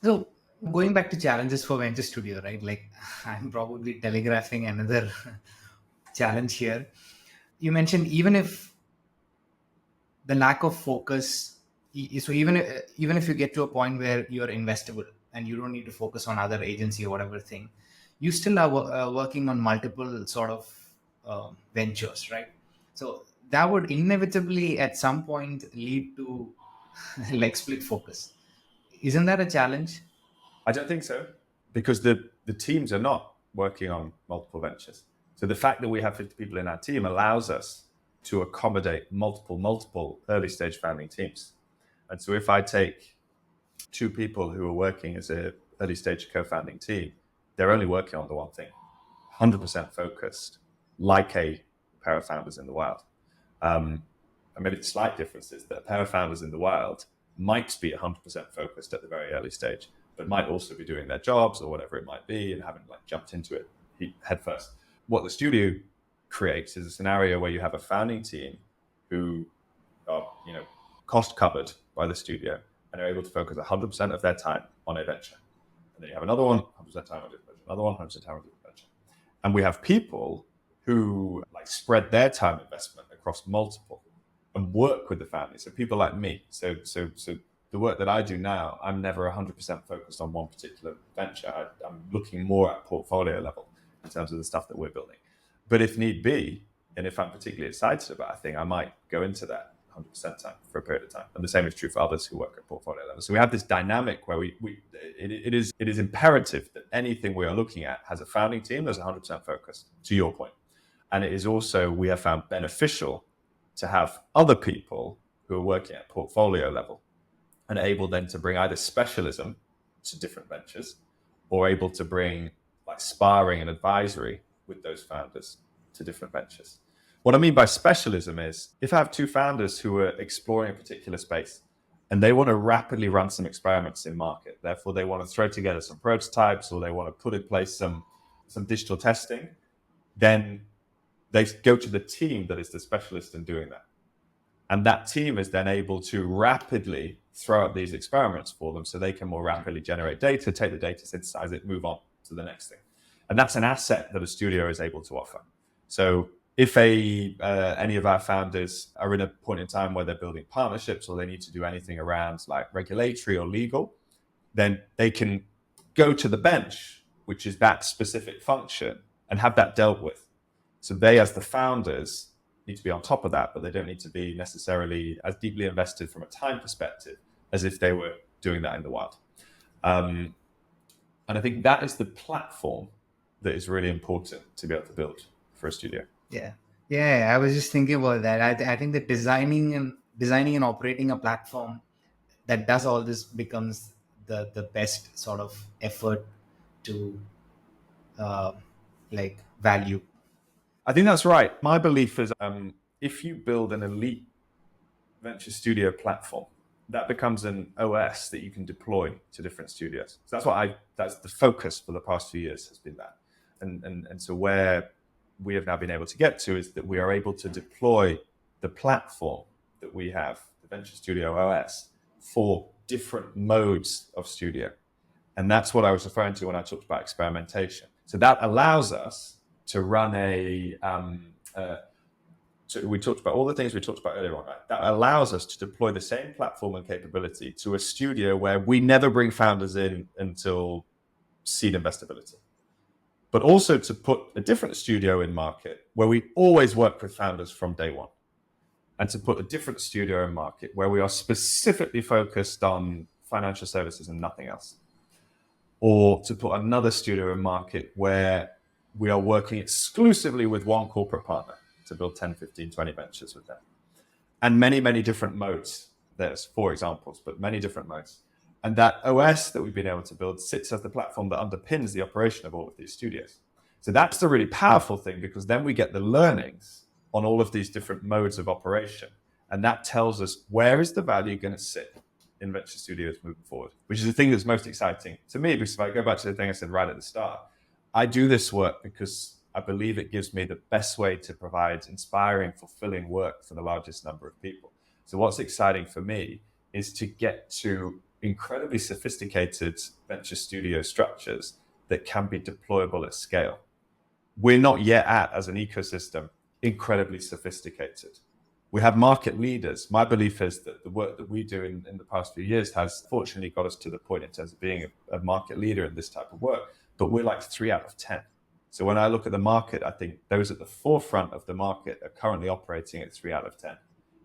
So going back to challenges for venture studio, right? Like I'm probably telegraphing another challenge here. You mentioned even if the lack of focus, so even if you get to a point where you're investable and you don't need to focus on other agency or whatever thing, you still are working on multiple sort of ventures, right? So that would inevitably at some point lead to like split focus. Isn't that a challenge? I don't think so, because the teams are not working on multiple ventures. So the fact that we have 50 people in our team allows us to accommodate multiple early stage founding teams. And so if I take 2 people who are working as a early stage co-founding team, they're only working on the one thing, 100% focused, like a pair of founders in the wild. And maybe the slight difference is that a pair of founders in the wild might be 100% focused at the very early stage, but might also be doing their jobs or whatever it might be and haven't like jumped into it head first. What the studio creates is a scenario where you have a founding team who are, cost covered by the studio and are able to focus 100% of their time on a venture. And then you have another one, 100% time on a venture, another one, 100% time on a venture. And we have people who like spread their time investment across multiple and work with the family. So people like me. So the work that I do now, I'm never 100% focused on one particular venture. I'm looking more at portfolio level in terms of the stuff that we're building. But if need be, and if I'm particularly excited about a thing, I might go into that 100% time for a period of time. And the same is true for others who work at portfolio level. So we have this dynamic where it is imperative that anything we are looking at has a founding team that's 100% focused, to your point. And it is also, we have found beneficial to have other people who are working at portfolio level and able then to bring either specialism to different ventures or able to bring like sparring and advisory with those founders to different ventures. What I mean by specialism is if I have two founders who are exploring a particular space and they want to rapidly run some experiments in market, therefore they want to throw together some prototypes or they want to put in place some digital testing, then they go to the team that is the specialist in doing that. And that team is then able to rapidly throw out these experiments for them so they can more rapidly generate data, take the data, synthesize it, move on to the next thing. And that's an asset that a studio is able to offer. So if any of our founders are in a point in time where they're building partnerships or they need to do anything around like regulatory or legal, then they can go to the bench, which is that specific function, and have that dealt with. So they, as the founders, need to be on top of that, but they don't need to be necessarily as deeply invested from a time perspective as if they were doing that in the wild. And I think that is the platform that is really important to be able to build for a studio. Yeah, I was just thinking about that. I think that designing and operating a platform that does all this becomes the best sort of effort to like value. I think that's right. My belief is if you build an elite venture studio platform, that becomes an OS that you can deploy to different studios. So that's the focus for the past few years has been that. And so where we have now been able to get to is that we are able to deploy the platform that we have, the Venture Studio OS, for different modes of studio. And that's what I was referring to when I talked about experimentation. So that allows us to run so we talked about all the things we talked about earlier on, right? That allows us to deploy the same platform and capability to a studio where we never bring founders in until seed investability. But also to put a different studio in market where we always work with founders from day one. And to put a different studio in market where we are specifically focused on financial services and nothing else. Or to put another studio in market where we are working exclusively with one corporate partner to build 10, 15, 20 ventures with them. And many, many different modes. There's 4 examples, but many different modes. And that OS that we've been able to build sits as the platform that underpins the operation of all of these studios. So that's the really powerful thing, because then we get the learnings on all of these different modes of operation. And that tells us where is the value going to sit in venture studios moving forward, which is the thing that's most exciting to me. Because if I go back to the thing I said right at the start, I do this work because I believe it gives me the best way to provide inspiring, fulfilling work for the largest number of people. So what's exciting for me is to get to incredibly sophisticated venture studio structures that can be deployable at scale. We're not yet at, as an ecosystem, incredibly sophisticated. We have market leaders. My belief is that the work that we do in the past few years has fortunately got us to the point in terms of being a market leader in this type of work, but we're like 3 out of 10. So when I look at the market, I think those at the forefront of the market are currently operating at 3 out of 10.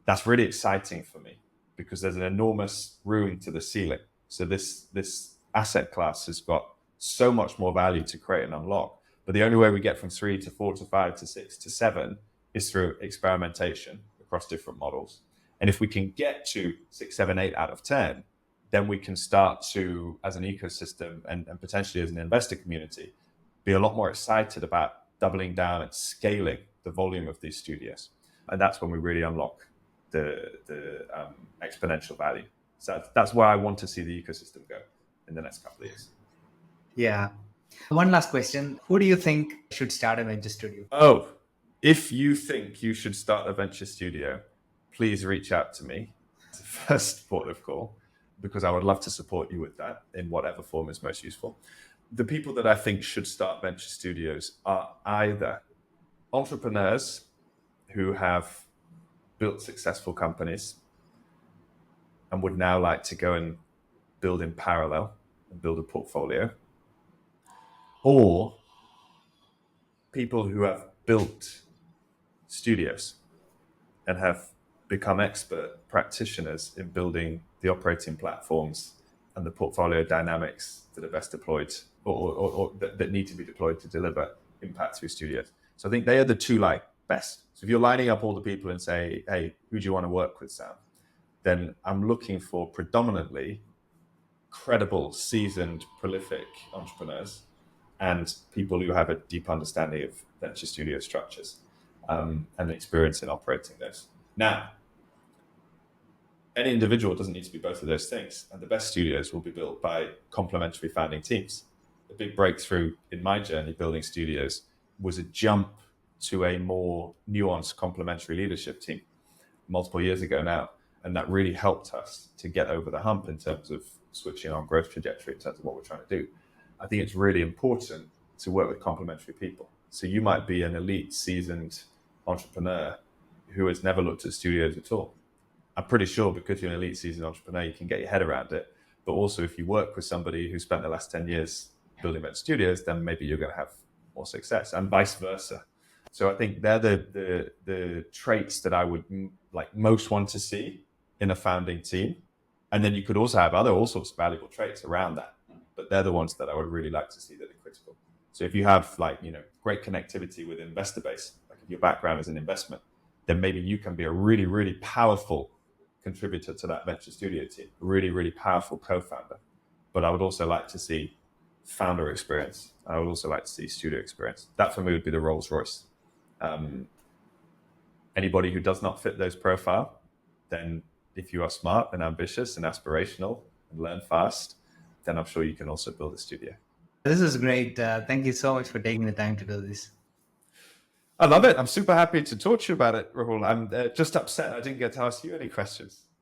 That's really exciting for me because there's an enormous room to the ceiling. So this asset class has got so much more value to create and unlock. But the only way we get from 3 to 4 to 5 to 6 to 7 is through experimentation across different models. And if we can get to 6, 7, 8 out of 10, then we can start to, as an ecosystem and potentially as an investor community, be a lot more excited about doubling down and scaling the volume of these studios. And that's when we really unlock the exponential value. So that's where I want to see the ecosystem go in the next couple of years. Yeah. One last question. Who do you think should start a venture studio? Oh, if you think you should start a venture studio, please reach out to me. It's the first port of call, because I would love to support you with that in whatever form is most useful. The people that I think should start venture studios are either entrepreneurs who have built successful companies and would now like to go and build in parallel and build a portfolio, or people who have built studios and have become expert practitioners in building the operating platforms and the portfolio dynamics that are best deployed or that need to be deployed to deliver impact through studios. So I think they are the two like best. So if you're lining up all the people and say, hey, who do you want to work with, Sam? Then I'm looking for predominantly credible, seasoned, prolific entrepreneurs and people who have a deep understanding of venture studio structures and experience in operating those. Now, any individual doesn't need to be both of those things, and the best studios will be built by complementary founding teams. The big breakthrough in my journey building studios was a jump to a more nuanced complementary leadership team multiple years ago now, and that really helped us to get over the hump in terms of switching on growth trajectory in terms of what we're trying to do. I think it's really important to work with complementary people. So you might be an elite, seasoned entrepreneur who has never looked at studios at all. I'm pretty sure because you're an elite seasoned entrepreneur, you can get your head around it. But also, if you work with somebody who spent the last 10 years building venture studios, then maybe you're going to have more success, and vice versa. So I think they're the traits that I would like most want to see in a founding team. And then you could also have all sorts of valuable traits around that. But they're the ones that I would really like to see that are critical. So if you have great connectivity with investor base, like if your background is in investment, then maybe you can be a really, really powerful contributor to that venture studio team, a really, really powerful co-founder. But I would also like to see founder experience. I would also like to see studio experience. That for me would be the Rolls Royce. Anybody who does not fit those profile, then if you are smart and ambitious and aspirational and learn fast, then I'm sure you can also build a studio. This is great. Thank you so much for taking the time to do this. I love it. I'm super happy to talk to you about it, Rahul. I'm just upset I didn't get to ask you any questions.